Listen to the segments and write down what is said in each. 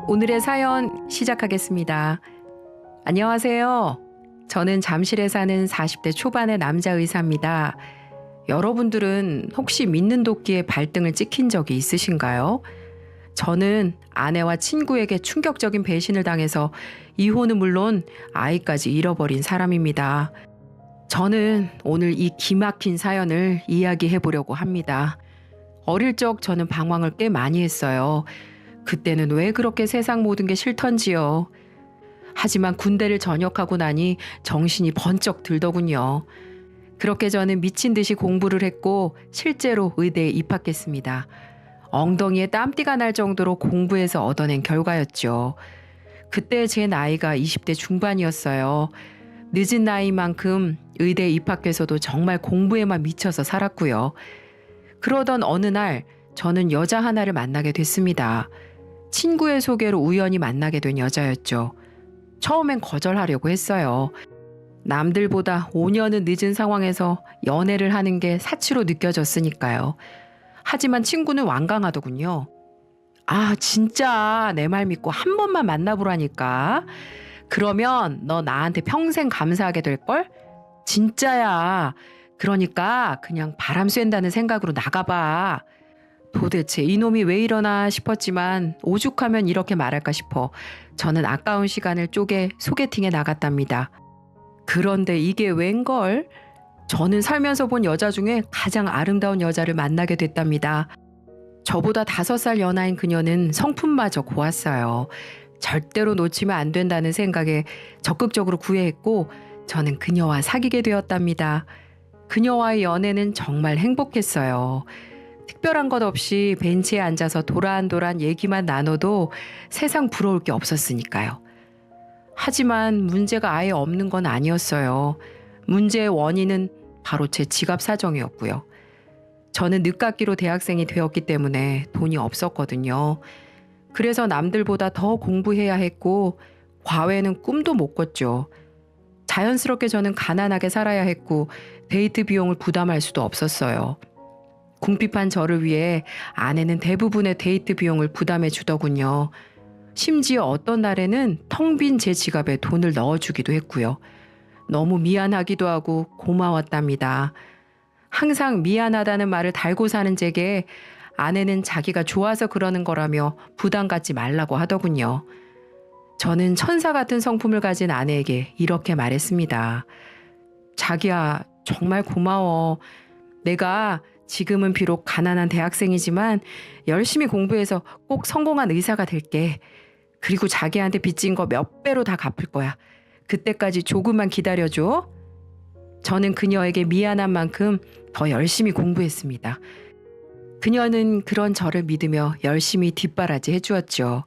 오늘의 사연 시작하겠습니다. 안녕하세요. 저는 잠실에 사는 40대 초반의 남자 의사입니다. 여러분들은 혹시 믿는 도끼에 발등을 찍힌 적이 있으신가요? 저는 아내와 친구에게 충격적인 배신을 당해서 이혼은 물론 아이까지 잃어버린 사람입니다. 저는 오늘 이 기막힌 사연을 이야기해 보려고 합니다. 어릴 적 저는 방황을 꽤 많이 했어요. 그때는 왜 그렇게 세상 모든 게 싫던지요. 하지만 군대를 전역하고 나니 정신이 번쩍 들더군요. 그렇게 저는 미친 듯이 공부를 했고 실제로 의대에 입학했습니다. 엉덩이에 땀띠가 날 정도로 공부해서 얻어낸 결과였죠. 그때 제 나이가 20대 중반이었어요. 늦은 나이만큼 의대에 입학해서도 정말 공부에만 미쳐서 살았고요. 그러던 어느 날 저는 여자 하나를 만나게 됐습니다. 친구의 소개로 우연히 만나게 된 여자였죠. 처음엔 거절하려고 했어요. 남들보다 5년은 늦은 상황에서 연애를 하는 게 사치로 느껴졌으니까요. 하지만 친구는 완강하더군요. 아, 진짜 내 말 믿고 한 번만 만나보라니까. 그러면 너 나한테 평생 감사하게 될걸? 진짜야. 그러니까 그냥 바람 쐰다는 생각으로 나가봐. 도대체 이놈이 왜 이러나 싶었지만 오죽하면 이렇게 말할까 싶어 저는 아까운 시간을 쪼개 소개팅에 나갔답니다. 그런데 이게 웬걸? 저는 살면서 본 여자 중에 가장 아름다운 여자를 만나게 됐답니다. 저보다 5살 연하인 그녀는 성품마저 고왔어요. 절대로 놓치면 안 된다는 생각에 적극적으로 구애했고 저는 그녀와 사귀게 되었답니다. 그녀와의 연애는 정말 행복했어요. 특별한 것 없이 벤치에 앉아서 도란도란 얘기만 나눠도 세상 부러울 게 없었으니까요. 하지만 문제가 아예 없는 건 아니었어요. 문제의 원인은 바로 제 지갑 사정이었고요. 저는 늦깎이로 대학생이 되었기 때문에 돈이 없었거든요. 그래서 남들보다 더 공부해야 했고 과외는 꿈도 못 꿨죠. 자연스럽게 저는 가난하게 살아야 했고 데이트 비용을 부담할 수도 없었어요. 궁핍한 저를 위해 아내는 대부분의 데이트 비용을 부담해 주더군요. 심지어 어떤 날에는 텅 빈 제 지갑에 돈을 넣어주기도 했고요. 너무 미안하기도 하고 고마웠답니다. 항상 미안하다는 말을 달고 사는 제게 아내는 자기가 좋아서 그러는 거라며 부담 갖지 말라고 하더군요. 저는 천사 같은 성품을 가진 아내에게 이렇게 말했습니다. 자기야, 정말 고마워. 내가 지금은 비록 가난한 대학생이지만 열심히 공부해서 꼭 성공한 의사가 될게. 그리고 자기한테 빚진 거 몇 배로 다 갚을 거야. 그때까지 조금만 기다려줘. 저는 그녀에게 미안한 만큼 더 열심히 공부했습니다. 그녀는 그런 저를 믿으며 열심히 뒷바라지 해주었죠.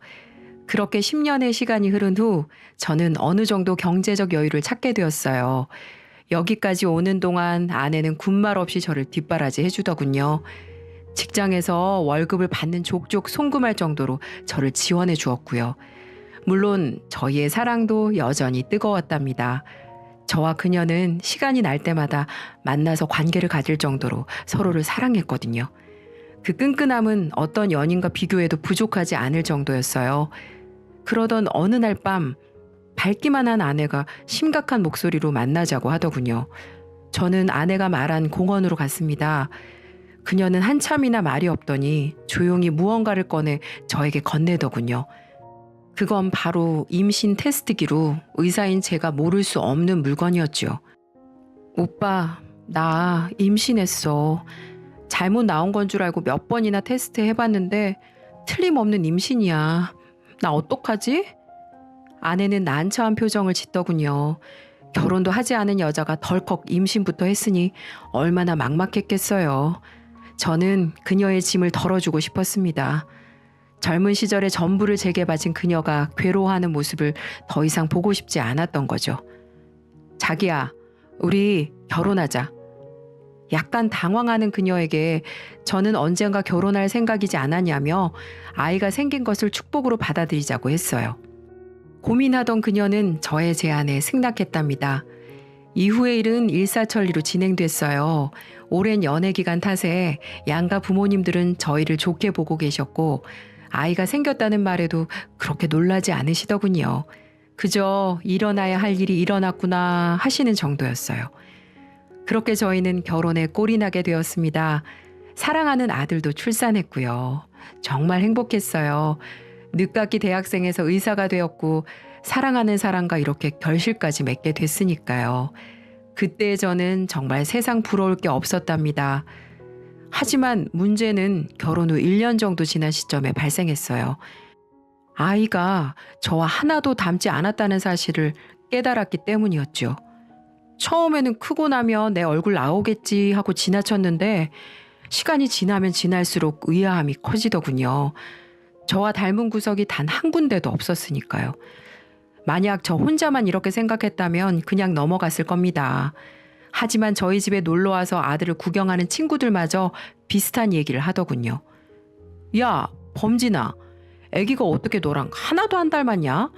그렇게 10년의 시간이 흐른 후 저는 어느 정도 경제적 여유를 찾게 되었어요. 여기까지 오는 동안 아내는 군말 없이 저를 뒷바라지 해주더군요. 직장에서 월급을 받는 족족 송금할 정도로 저를 지원해 주었고요. 물론 저희의 사랑도 여전히 뜨거웠답니다. 저와 그녀는 시간이 날 때마다 만나서 관계를 가질 정도로 서로를 사랑했거든요. 그 끈끈함은 어떤 연인과 비교해도 부족하지 않을 정도였어요. 그러던 어느 날 밤 밝기만 한 아내가 심각한 목소리로 만나자고 하더군요. 저는 아내가 말한 공원으로 갔습니다. 그녀는 한참이나 말이 없더니 조용히 무언가를 꺼내 저에게 건네더군요. 그건 바로 임신 테스트기로 의사인 제가 모를 수 없는 물건이었죠. 오빠, 나 임신했어. 잘못 나온 건 줄 알고 몇 번이나 테스트 해봤는데 틀림없는 임신이야. 나 어떡하지? 아내는 난처한 표정을 짓더군요. 결혼도 하지 않은 여자가 덜컥 임신부터 했으니 얼마나 막막했겠어요. 저는 그녀의 짐을 덜어주고 싶었습니다. 젊은 시절에 전부를 제게 바친 그녀가 괴로워하는 모습을 더 이상 보고 싶지 않았던 거죠. 자기야, 우리 결혼하자. 약간 당황하는 그녀에게 저는 언젠가 결혼할 생각이지 않았냐며 아이가 생긴 것을 축복으로 받아들이자고 했어요. 고민하던 그녀는 저의 제안에 승낙했답니다. 이후의 일은 일사천리로 진행됐어요. 오랜 연애 기간 탓에 양가 부모님들은 저희를 좋게 보고 계셨고 아이가 생겼다는 말에도 그렇게 놀라지 않으시더군요. 그저 일어나야 할 일이 일어났구나 하시는 정도였어요. 그렇게 저희는 결혼에 꼴이 나게 되었습니다. 사랑하는 아들도 출산했고요. 정말 행복했어요. 늦깎이 대학생에서 의사가 되었고 사랑하는 사람과 이렇게 결실까지 맺게 됐으니까요. 그때 저는 정말 세상 부러울 게 없었답니다. 하지만 문제는 결혼 후 1년 정도 지난 시점에 발생했어요. 아이가 저와 하나도 닮지 않았다는 사실을 깨달았기 때문이었죠. 처음에는 크고 나면 내 얼굴 나오겠지 하고 지나쳤는데 시간이 지나면 지날수록 의아함이 커지더군요. 저와 닮은 구석이 단 한 군데도 없었으니까요. 만약 저 혼자만 이렇게 생각했다면 그냥 넘어갔을 겁니다. 하지만 저희 집에 놀러와서 아들을 구경하는 친구들마저 비슷한 얘기를 하더군요. 야, 범진아, 애기가 어떻게 너랑 하나도 안 닮았냐?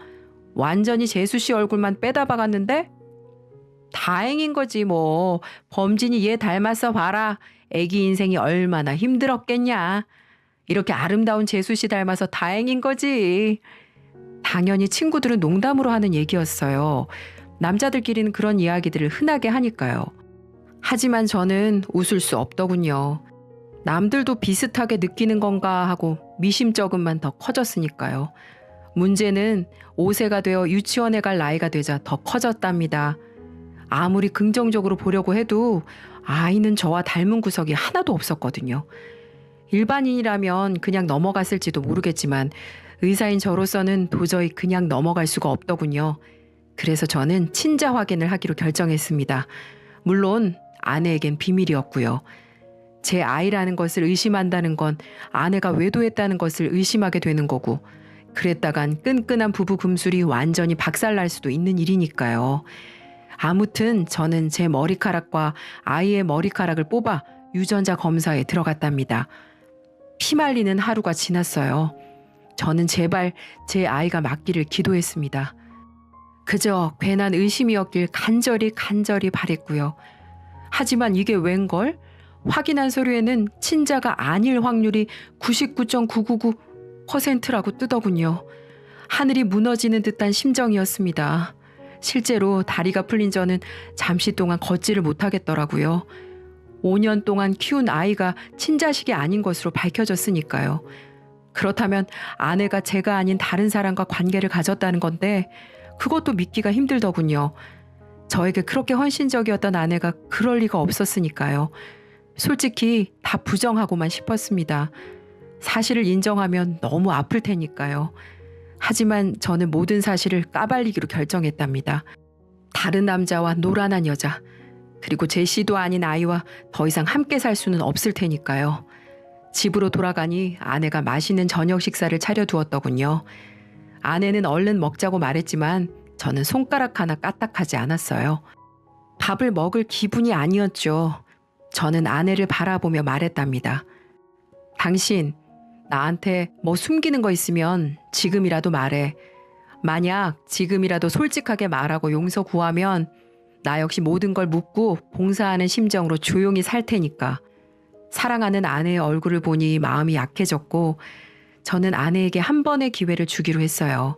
완전히 재수 씨 얼굴만 빼다 박았는데? 다행인 거지 뭐. 범진이 얘 닮았어 봐라. 애기 인생이 얼마나 힘들었겠냐. 이렇게 아름다운 재수 씨 닮아서 다행인 거지. 당연히 친구들은 농담으로 하는 얘기였어요. 남자들끼리는 그런 이야기들을 흔하게 하니까요. 하지만 저는 웃을 수 없더군요. 남들도 비슷하게 느끼는 건가 하고 미심쩍음만 더 커졌으니까요. 문제는 5세가 되어 유치원에 갈 나이가 되자 더 커졌답니다. 아무리 긍정적으로 보려고 해도 아이는 저와 닮은 구석이 하나도 없었거든요. 일반인이라면 그냥 넘어갔을지도 모르겠지만 의사인 저로서는 도저히 그냥 넘어갈 수가 없더군요. 그래서 저는 친자 확인을 하기로 결정했습니다. 물론 아내에겐 비밀이었고요. 제 아이라는 것을 의심한다는 건 아내가 외도했다는 것을 의심하게 되는 거고, 그랬다간 끈끈한 부부 금술이 완전히 박살날 수도 있는 일이니까요. 아무튼 저는 제 머리카락과 아이의 머리카락을 뽑아 유전자 검사에 들어갔답니다. 피말리는 하루가 지났어요. 저는 제발 제 아이가 맞기를 기도했습니다. 그저 괜한 의심이었길 간절히 바랬고요. 하지만 이게 웬걸? 확인한 서류에는 친자가 아닐 확률이 99.999%라고 뜨더군요. 하늘이 무너지는 듯한 심정이었습니다. 실제로 다리가 풀린 저는 잠시 동안 걷지를 못하겠더라고요. 5년 동안 키운 아이가 친자식이 아닌 것으로 밝혀졌으니까요. 그렇다면 아내가 제가 아닌 다른 사람과 관계를 가졌다는 건데 그것도 믿기가 힘들더군요. 저에게 그렇게 헌신적이었던 아내가 그럴 리가 없었으니까요. 솔직히 다 부정하고만 싶었습니다. 사실을 인정하면 너무 아플 테니까요. 하지만 저는 모든 사실을 까발리기로 결정했답니다. 다른 남자와 노란한 여자, 그리고 제 씨도 아닌 아이와 더 이상 함께 살 수는 없을 테니까요. 집으로 돌아가니 아내가 맛있는 저녁 식사를 차려두었더군요. 아내는 얼른 먹자고 말했지만 저는 손가락 하나 까딱하지 않았어요. 밥을 먹을 기분이 아니었죠. 저는 아내를 바라보며 말했답니다. 당신, 나한테 뭐 숨기는 거 있으면 지금이라도 말해. 만약 지금이라도 솔직하게 말하고 용서 구하면 나 역시 모든 걸 묻고 봉사하는 심정으로 조용히 살 테니까. 사랑하는 아내의 얼굴을 보니 마음이 약해졌고 저는 아내에게 한 번의 기회를 주기로 했어요.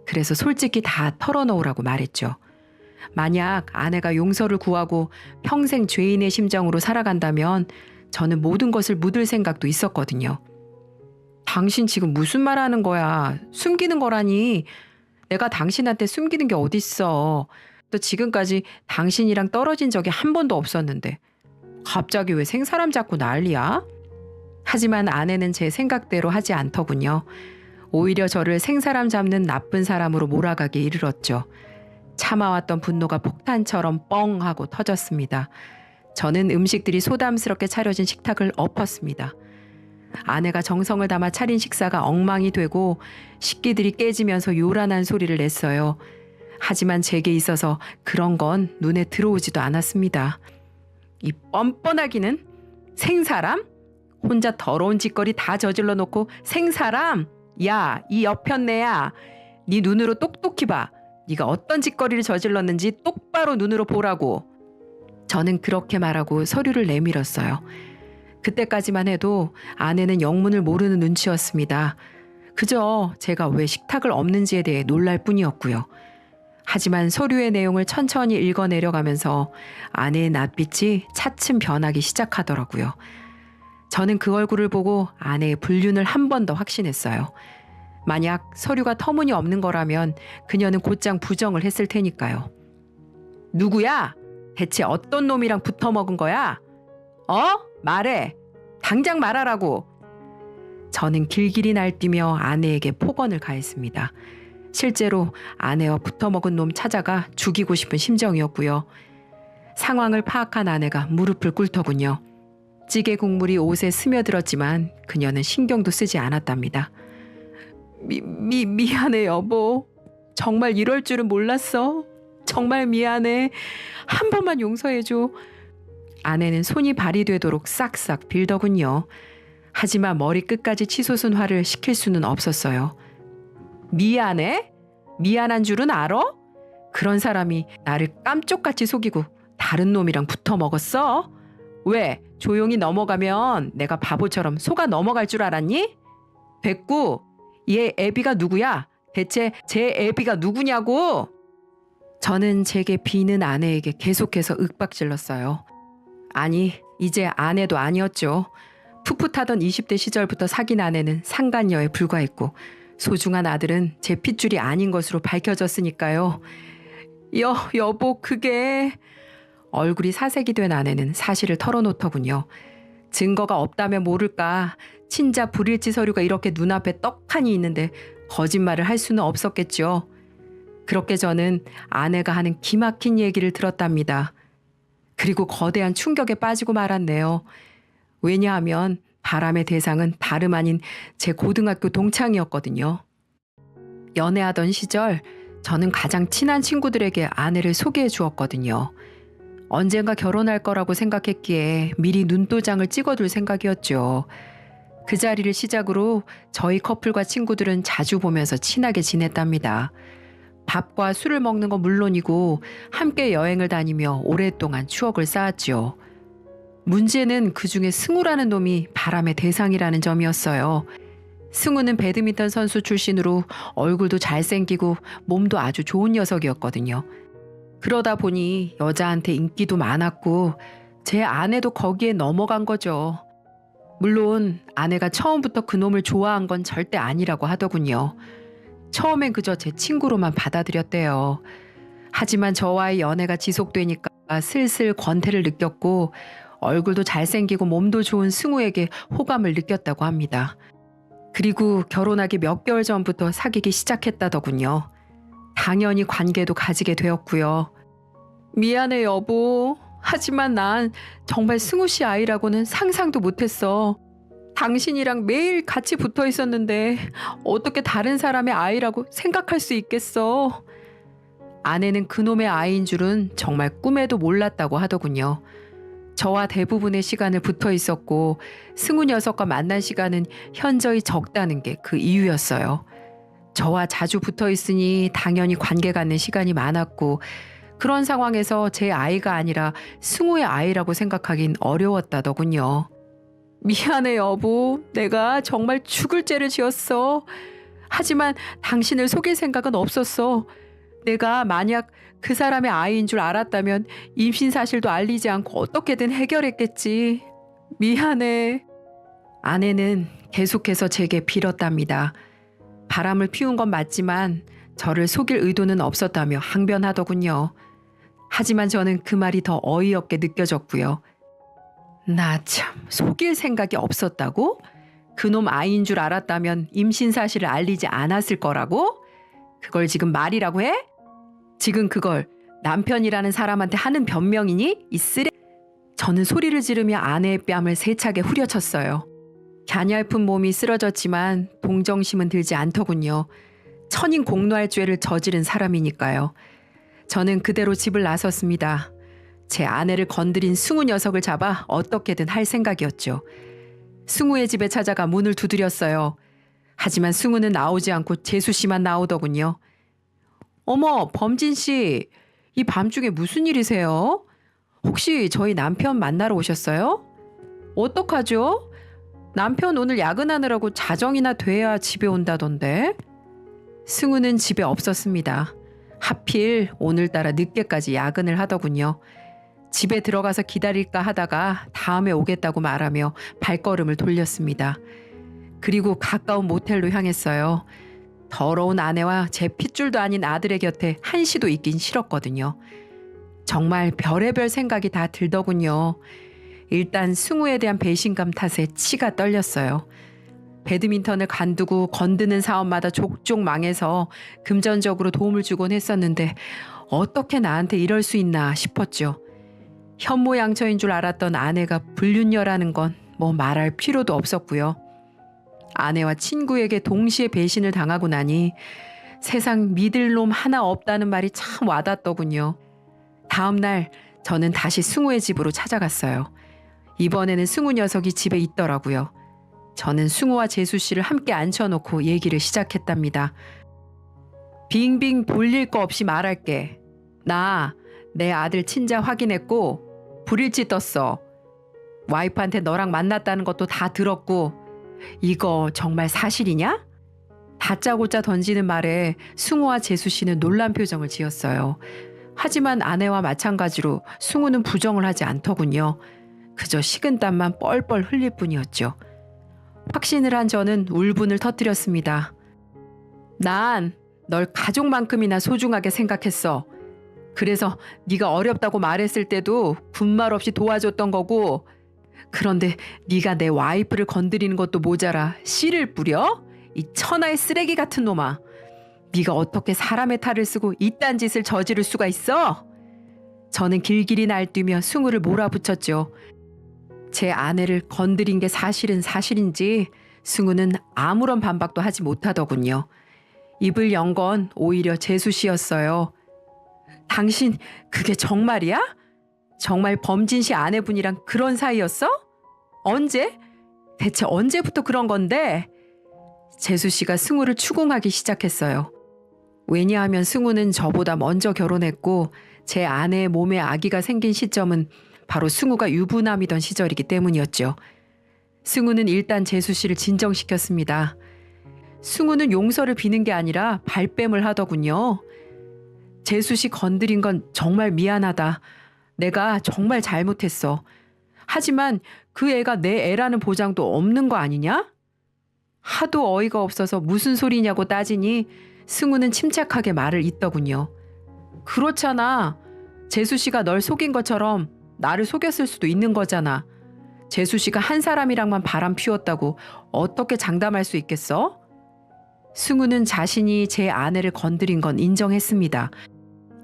그래서 솔직히 다 털어놓으라고 말했죠. 만약 아내가 용서를 구하고 평생 죄인의 심정으로 살아간다면 저는 모든 것을 묻을 생각도 있었거든요. 당신 지금 무슨 말 하는 거야? 숨기는 거라니. 내가 당신한테 숨기는 게 어딨어. 또 지금까지 당신이랑 떨어진 적이 한 번도 없었는데 갑자기 왜 생사람 잡고 난리야? 하지만 아내는 제 생각대로 하지 않더군요. 오히려 저를 생사람 잡는 나쁜 사람으로 몰아가게 이르렀죠. 참아왔던 분노가 폭탄처럼 뻥 하고 터졌습니다. 저는 음식들이 소담스럽게 차려진 식탁을 엎었습니다. 아내가 정성을 담아 차린 식사가 엉망이 되고 식기들이 깨지면서 요란한 소리를 냈어요. 하지만 제게 있어서 그런 건 눈에 들어오지도 않았습니다. 이 뻔뻔하기는 생사람? 혼자 더러운 짓거리 다 저질러 놓고 생사람? 야, 이 여편네야. 네 눈으로 똑똑히 봐. 네가 어떤 짓거리를 저질렀는지 똑바로 눈으로 보라고. 저는 그렇게 말하고 서류를 내밀었어요. 그때까지만 해도 아내는 영문을 모르는 눈치였습니다. 그저 제가 왜 식탁을 엎는지에 대해 놀랄 뿐이었고요. 하지만 서류의 내용을 천천히 읽어내려가면서 아내의 낯빛이 차츰 변하기 시작하더라고요. 저는 그 얼굴을 보고 아내의 불륜을 한 번 더 확신했어요. 만약 서류가 터무니없는 거라면 그녀는 곧장 부정을 했을 테니까요. 누구야? 대체 어떤 놈이랑 붙어 먹은 거야? 말해. 당장 말하라고. 저는 길길이 날뛰며 아내에게 폭언을 가했습니다. 실제로 아내와 붙어먹은 놈 찾아가 죽이고 싶은 심정이었고요. 상황을 파악한 아내가 무릎을 꿇더군요. 찌개 국물이 옷에 스며들었지만 그녀는 신경도 쓰지 않았답니다. 미안해 여보. 정말 이럴 줄은 몰랐어. 정말 미안해. 한 번만 용서해줘. 아내는 손이 발이 되도록 싹싹 빌더군요. 하지만 머리끝까지 치솟은 화를 식힐 수는 없었어요. 미안해? 미안한 줄은 알아? 그런 사람이 나를 깜쪽같이 속이고 다른 놈이랑 붙어 먹었어? 왜? 조용히 넘어가면 내가 바보처럼 속아 넘어갈 줄 알았니? 됐고, 얘 애비가 누구야? 대체 제 애비가 누구냐고? 저는 제게 비는 아내에게 계속해서 윽박질렀어요. 아니, 이제 아내도 아니었죠. 풋풋하던 20대 시절부터 사귄 아내는 상간녀에 불과했고 소중한 아들은 제 핏줄이 아닌 것으로 밝혀졌으니까요. 여보 그게... 얼굴이 사색이 된 아내는 사실을 털어놓더군요. 증거가 없다면 모를까 친자 불일치 서류가 이렇게 눈앞에 떡하니 있는데 거짓말을 할 수는 없었겠죠. 그렇게 저는 아내가 하는 기막힌 얘기를 들었답니다. 그리고 거대한 충격에 빠지고 말았네요. 왜냐하면 바람의 대상은 다름 아닌 제 고등학교 동창이었거든요. 연애하던 시절 저는 가장 친한 친구들에게 아내를 소개해 주었거든요. 언젠가 결혼할 거라고 생각했기에 미리 눈도장을 찍어둘 생각이었죠. 그 자리를 시작으로 저희 커플과 친구들은 자주 보면서 친하게 지냈답니다. 밥과 술을 먹는 건 물론이고 함께 여행을 다니며 오랫동안 추억을 쌓았죠. 문제는 그중에 승우라는 놈이 바람의 대상이라는 점이었어요. 승우는 배드민턴 선수 출신으로 얼굴도 잘생기고 몸도 아주 좋은 녀석이었거든요. 그러다 보니 여자한테 인기도 많았고 제 아내도 거기에 넘어간 거죠. 물론 아내가 처음부터 그 놈을 좋아한 건 절대 아니라고 하더군요. 처음엔 그저 제 친구로만 받아들였대요. 하지만 저와의 연애가 지속되니까 슬슬 권태를 느꼈고 얼굴도 잘생기고 몸도 좋은 승우에게 호감을 느꼈다고 합니다. 그리고 결혼하기 몇 개월 전부터 사귀기 시작했다더군요. 당연히 관계도 가지게 되었고요. 미안해 여보. 하지만 난 정말 승우 씨 아이라고는 상상도 못했어. 당신이랑 매일 같이 붙어 있었는데 어떻게 다른 사람의 아이라고 생각할 수 있겠어. 아내는 그놈의 아이인 줄은 정말 꿈에도 몰랐다고 하더군요. 저와 대부분의 시간을 붙어 있었고 승우 녀석과 만난 시간은 현저히 적다는 게 그 이유였어요. 저와 자주 붙어 있으니 당연히 관계 갖는 시간이 많았고 그런 상황에서 제 아이가 아니라 승우의 아이라고 생각하긴 어려웠다더군요. 미안해 여보. 내가 정말 죽을 죄를 지었어. 하지만 당신을 속일 생각은 없었어. 내가 만약 그 사람의 아이인 줄 알았다면 임신 사실도 알리지 않고 어떻게든 해결했겠지. 미안해. 아내는 계속해서 제게 빌었답니다. 바람을 피운 건 맞지만 저를 속일 의도는 없었다며 항변하더군요. 하지만 저는 그 말이 더 어이없게 느껴졌고요. 나 참 속일 생각이 없었다고? 그놈 아이인 줄 알았다면 임신 사실을 알리지 않았을 거라고? 그걸 지금 말이라고 해? 지금 그걸 남편이라는 사람한테 하는 변명이니? 이 쓰레... 저는 소리를 지르며 아내의 뺨을 세차게 후려쳤어요. 갸냘픈 몸이 쓰러졌지만 동정심은 들지 않더군요. 천인 공노할 죄를 저지른 사람이니까요. 저는 그대로 집을 나섰습니다. 제 아내를 건드린 승우 녀석을 잡아 어떻게든 할 생각이었죠. 승우의 집에 찾아가 문을 두드렸어요. 하지만 승우는 나오지 않고 재수 씨만 나오더군요. 어머, 범진 씨, 이 밤중에 무슨 일이세요? 혹시 저희 남편 만나러 오셨어요? 어떡하죠? 남편 오늘 야근하느라고 자정이나 돼야 집에 온다던데. 승우는 집에 없었습니다. 하필 오늘따라 늦게까지 야근을 하더군요. 집에 들어가서 기다릴까 하다가 다음에 오겠다고 말하며 발걸음을 돌렸습니다. 그리고 가까운 모텔로 향했어요. 더러운 아내와 제 핏줄도 아닌 아들의 곁에 한시도 있긴 싫었거든요. 정말 별의별 생각이 다 들더군요. 일단 승우에 대한 배신감 탓에 치가 떨렸어요. 배드민턴을 관두고 건드는 사업마다 족족 망해서 금전적으로 도움을 주곤 했었는데 어떻게 나한테 이럴 수 있나 싶었죠. 현모양처인 줄 알았던 아내가 불륜녀라는 건 뭐 말할 필요도 없었고요. 아내와 친구에게 동시에 배신을 당하고 나니 세상 믿을 놈 하나 없다는 말이 참 와닿더군요. 다음 날 저는 다시 승우의 집으로 찾아갔어요. 이번에는 승우 녀석이 집에 있더라고요. 저는 승우와 재수 씨를 함께 앉혀놓고 얘기를 시작했답니다. 빙빙 돌릴 거 없이 말할게. 나 내 아들 친자 확인했고 불일치 떴어. 와이프한테 너랑 만났다는 것도 다 들었고 이거 정말 사실이냐? 다짜고짜 던지는 말에 승우와 재수 씨는 놀란 표정을 지었어요. 하지만 아내와 마찬가지로 승우는 부정을 하지 않더군요. 그저 식은땀만 뻘뻘 흘릴 뿐이었죠. 확신을 한 저는 울분을 터뜨렸습니다. 난 널 가족만큼이나 소중하게 생각했어. 그래서 네가 어렵다고 말했을 때도 군말 없이 도와줬던 거고, 그런데 네가 내 와이프를 건드리는 것도 모자라 씨를 뿌려? 이 천하의 쓰레기 같은 놈아. 네가 어떻게 사람의 탈을 쓰고 이딴 짓을 저지를 수가 있어? 저는 길길이 날뛰며 승우를 몰아붙였죠. 제 아내를 건드린 게 사실은 사실인지 승우는 아무런 반박도 하지 못하더군요. 입을 연 건 오히려 재수 씨였어요. 당신 그게 정말이야? 정말 범진 씨 아내분이랑 그런 사이였어? 언제? 대체 언제부터 그런 건데? 재수 씨가 승우를 추궁하기 시작했어요. 왜냐하면 승우는 저보다 먼저 결혼했고 제 아내의 몸에 아기가 생긴 시점은 바로 승우가 유부남이던 시절이기 때문이었죠. 승우는 일단 재수 씨를 진정시켰습니다. 승우는 용서를 비는 게 아니라 발뺌을 하더군요. 재수 씨 건드린 건 정말 미안하다. 내가 정말 잘못했어. 하지만 그 애가 내 애라는 보장도 없는 거 아니냐? 하도 어이가 없어서 무슨 소리냐고 따지니 승우는 침착하게 말을 잇더군요. 그렇잖아. 재수 씨가 널 속인 것처럼 나를 속였을 수도 있는 거잖아. 재수 씨가 한 사람이랑만 바람 피웠다고 어떻게 장담할 수 있겠어? 승우는 자신이 제 아내를 건드린 건 인정했습니다.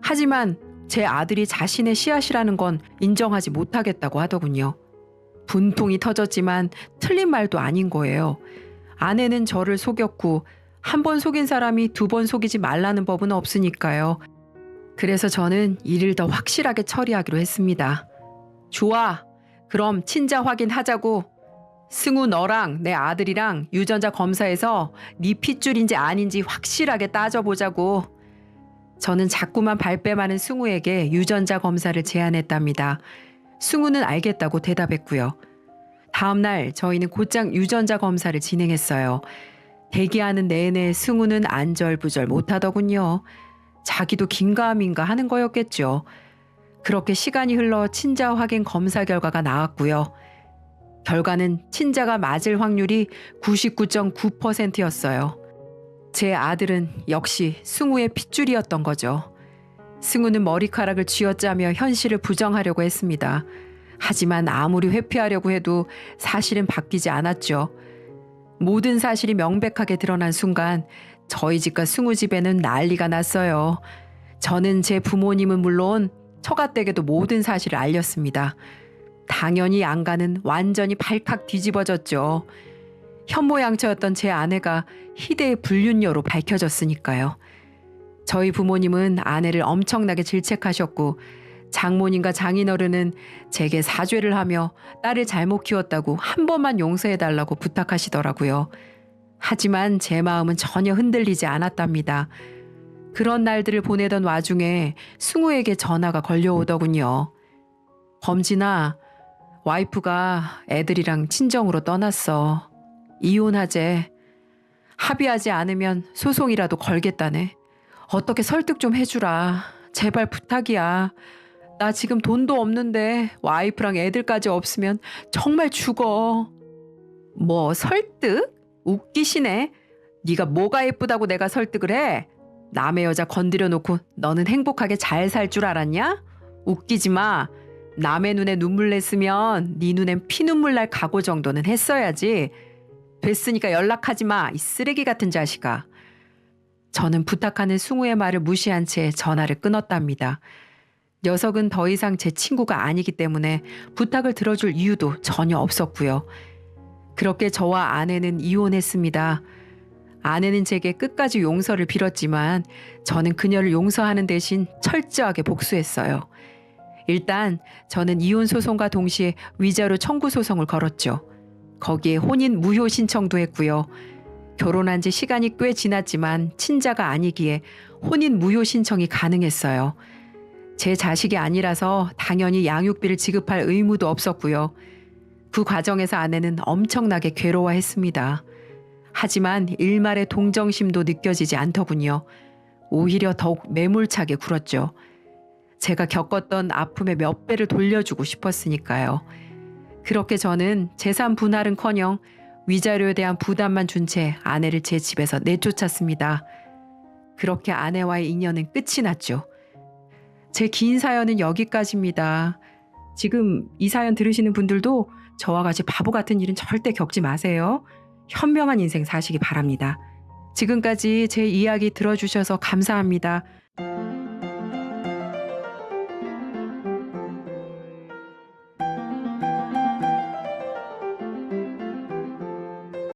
하지만 제 아들이 자신의 씨앗이라는 건 인정하지 못하겠다고 하더군요. 분통이 터졌지만 틀린 말도 아닌 거예요. 아내는 저를 속였고 한 번 속인 사람이 두 번 속이지 말라는 법은 없으니까요. 그래서 저는 이를 더 확실하게 처리하기로 했습니다. 좋아. 그럼 친자 확인하자고. 승우 너랑 내 아들이랑 유전자 검사해서 네 핏줄인지 아닌지 확실하게 따져보자고. 저는 자꾸만 발뺌하는 승우에게 유전자 검사를 제안했답니다. 승우는 알겠다고 대답했고요. 다음 날 저희는 곧장 유전자 검사를 진행했어요. 대기하는 내내 승우는 안절부절 못하더군요. 자기도 긴가민가 하는 거였겠죠. 그렇게 시간이 흘러 친자 확인 검사 결과가 나왔고요. 결과는 친자가 맞을 확률이 99.9%였어요. 제 아들은 역시 승우의 핏줄이었던 거죠. 승우는 머리카락을 쥐어짜며 현실을 부정하려고 했습니다. 하지만 아무리 회피하려고 해도 사실은 바뀌지 않았죠. 모든 사실이 명백하게 드러난 순간 저희 집과 승우 집에는 난리가 났어요. 저는 제 부모님은 물론 처가댁에도 모든 사실을 알렸습니다. 당연히 양가는 완전히 발칵 뒤집어졌죠. 현모양처였던 제 아내가 희대의 불륜녀로 밝혀졌으니까요. 저희 부모님은 아내를 엄청나게 질책하셨고 장모님과 장인어른은 제게 사죄를 하며 딸을 잘못 키웠다고 한 번만 용서해달라고 부탁하시더라고요. 하지만 제 마음은 전혀 흔들리지 않았답니다. 그런 날들을 보내던 와중에 승우에게 전화가 걸려오더군요. 범진아, 와이프가 애들이랑 친정으로 떠났어. 이혼하재. 합의하지 않으면 소송이라도 걸겠다네. 어떻게 설득 좀 해주라. 제발 부탁이야. 나 지금 돈도 없는데 와이프랑 애들까지 없으면 정말 죽어. 뭐 설득? 웃기시네. 네가 뭐가 예쁘다고 내가 설득을 해? 남의 여자 건드려 놓고 너는 행복하게 잘 살 줄 알았냐? 웃기지 마. 남의 눈에 눈물 냈으면 네 눈엔 피눈물 날 각오 정도는 했어야지. 됐으니까 연락하지 마. 이 쓰레기 같은 자식아. 저는 부탁하는 승우의 말을 무시한 채 전화를 끊었답니다. 녀석은 더 이상 제 친구가 아니기 때문에 부탁을 들어줄 이유도 전혀 없었고요. 그렇게 저와 아내는 이혼했습니다. 아내는 제게 끝까지 용서를 빌었지만 저는 그녀를 용서하는 대신 철저하게 복수했어요. 일단 저는 이혼 소송과 동시에 위자료 청구 소송을 걸었죠. 거기에 혼인 무효 신청도 했고요. 결혼한 지 시간이 꽤 지났지만 친자가 아니기에 혼인 무효 신청이 가능했어요. 제 자식이 아니라서 당연히 양육비를 지급할 의무도 없었고요. 그 과정에서 아내는 엄청나게 괴로워했습니다. 하지만 일말의 동정심도 느껴지지 않더군요. 오히려 더욱 매몰차게 굴었죠. 제가 겪었던 아픔의 몇 배를 돌려주고 싶었으니까요. 그렇게 저는 재산 분할은커녕 위자료에 대한 부담만 준 채 아내를 제 집에서 내쫓았습니다. 그렇게 아내와의 인연은 끝이 났죠. 제 긴 사연은 여기까지입니다. 지금 이 사연 들으시는 분들도 저와 같이 바보 같은 일은 절대 겪지 마세요. 현명한 인생 사시기 바랍니다. 지금까지 제 이야기 들어주셔서 감사합니다.